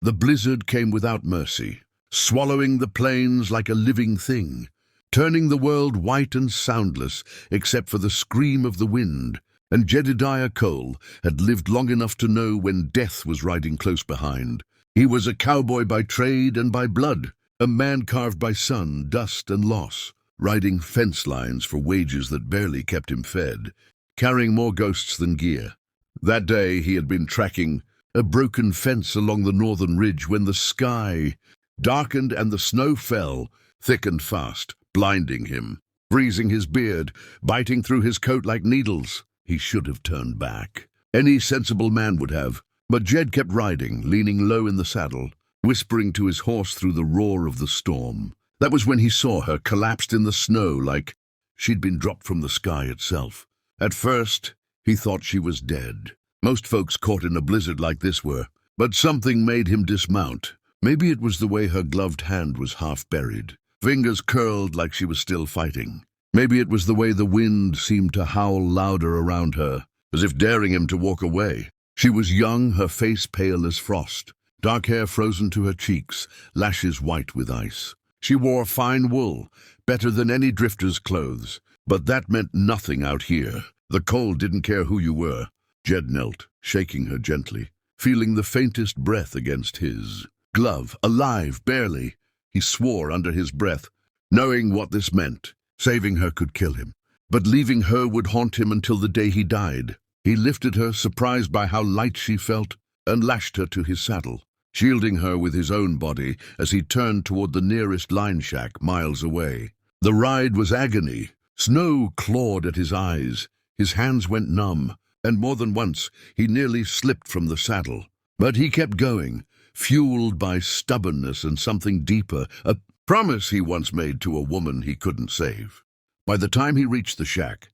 The blizzard came without mercy, swallowing the plains like a living thing, turning the world white and soundless except for the scream of the wind. And Jedediah Cole had lived long enough to know when death was riding close behind. He was a cowboy by trade and by blood, a man carved by sun, dust, and loss, riding fence lines for wages that barely kept him fed, carrying more ghosts than gear. That day he had been tracking a broken fence along the northern ridge when the sky darkened and the snow fell, thick and fast, blinding him, freezing his beard, biting through his coat like needles. He should have turned back. Any sensible man would have. But Jed kept riding, leaning low in the saddle, whispering to his horse through the roar of the storm. That was when he saw her, collapsed in the snow like she'd been dropped from the sky itself. At first, he thought she was dead. Most folks caught in a blizzard like this were. But something made him dismount. Maybe it was the way her gloved hand was half buried, fingers curled like she was still fighting. Maybe it was the way the wind seemed to howl louder around her, as if daring him to walk away. She was young, her face pale as frost, dark hair frozen to her cheeks, lashes white with ice. She wore fine wool, better than any drifter's clothes, but that meant nothing out here. The cold didn't care who you were. Jed knelt, shaking her gently, feeling the faintest breath against his glove, alive, barely. He swore under his breath, knowing what this meant. Saving her could kill him, but leaving her would haunt him until the day he died. He lifted her, surprised by how light she felt, and lashed her to his saddle, shielding her with his own body as he turned toward the nearest line shack miles away. The ride was agony. Snow clawed at his eyes. His hands went numb, and more than once he nearly slipped from the saddle. But he kept going, fueled by stubbornness and something deeper, a promise he once made to a woman he couldn't save. By the time he reached the shack,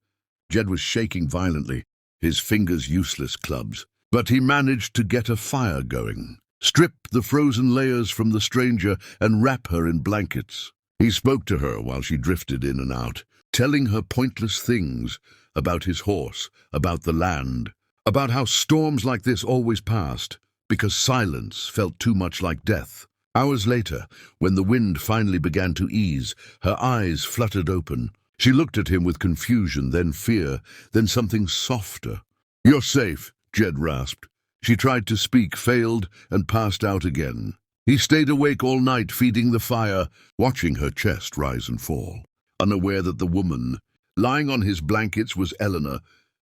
Jed was shaking violently, his fingers useless clubs. But he managed to get a fire going, strip the frozen layers from the stranger, and wrap her in blankets. He spoke to her while she drifted in and out, telling her pointless things about his horse, about the land, about how storms like this always passed, because silence felt too much like death. Hours later, when the wind finally began to ease, her eyes fluttered open. She looked at him with confusion, then fear, then something softer. "You're safe," Jed rasped. She tried to speak, failed, and passed out again. He stayed awake all night, feeding the fire, watching her chest rise and fall, unaware that the woman lying on his blankets was Eleanor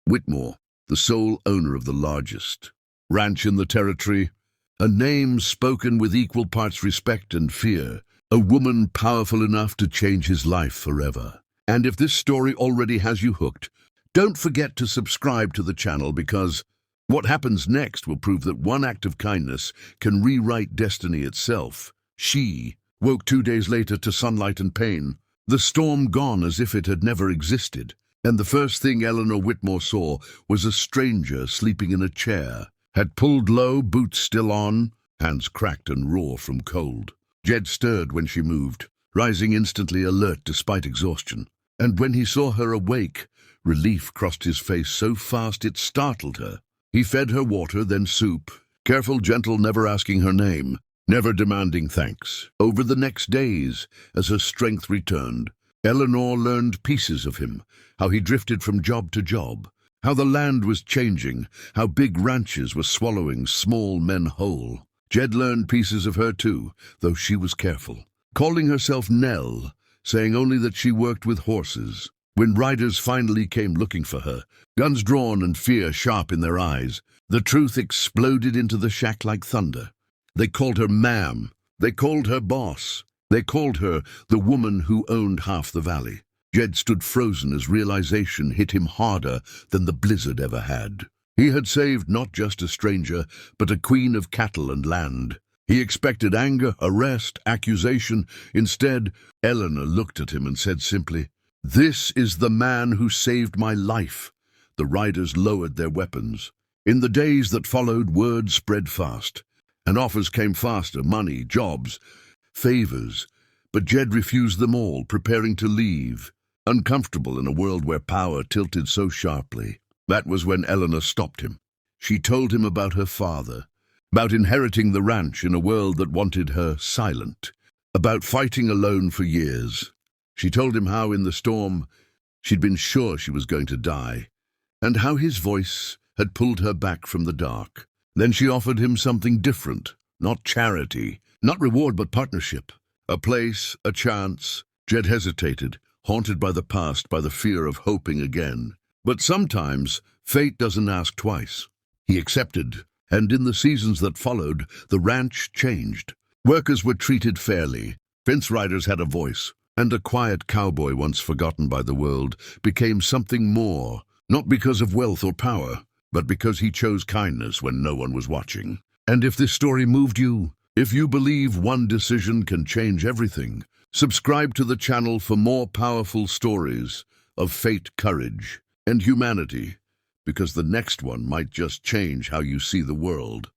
Whitmore, the sole owner of the largest ranch in the territory. A name spoken with equal parts respect and fear, a woman powerful enough to change his life forever. And if this story already has you hooked, don't forget to subscribe to the channel, because what happens next will prove that one act of kindness can rewrite destiny itself. She woke 2 days later to sunlight and pain, the storm gone as if it had never existed. And the first thing Eleanor Whitmore saw was a stranger sleeping in a chair, had pulled low, boots still on, hands cracked and raw from cold. Jed stirred when she moved, rising instantly alert despite exhaustion. And when he saw her awake, relief crossed his face so fast it startled her. He fed her water, then soup, careful, gentle, never asking her name, never demanding thanks. Over the next days, as her strength returned, Eleanor learned pieces of him, how he drifted from job to job, how the land was changing, how big ranches were swallowing small men whole. Jed learned pieces of her too, though she was careful, calling herself Nell, saying only that she worked with horses. When riders finally came looking for her, guns drawn and fear sharp in their eyes, the truth exploded into the shack like thunder. They called her ma'am. They called her boss. They called her the woman who owned half the valley. Jed stood frozen as realization hit him harder than the blizzard ever had. He had saved not just a stranger, but a queen of cattle and land. He expected anger, arrest, accusation. Instead, Eleanor looked at him and said simply, "This is the man who saved my life." The riders lowered their weapons. In the days that followed, word spread fast, and offers came faster, money, jobs, favors. But Jed refused them all, preparing to leave, uncomfortable in a world where power tilted so sharply. That was when Eleanor stopped him. She told him about her father, about inheriting the ranch in a world that wanted her silent, about fighting alone for years. She told him how in the storm she'd been sure she was going to die, and how his voice had pulled her back from the dark. Then she offered him something different, not charity, not reward but partnership, a place, a chance. Jed hesitated, haunted by the past, by the fear of hoping again. But sometimes fate doesn't ask twice. He accepted, and in the seasons that followed, the ranch changed. Workers were treated fairly, fence riders had a voice, and a quiet cowboy once forgotten by the world became something more, not because of wealth or power, but because he chose kindness when no one was watching. And if this story moved you, if you believe one decision can change everything, subscribe to the channel for more powerful stories of fate, courage, and humanity, because the next one might just change how you see the world.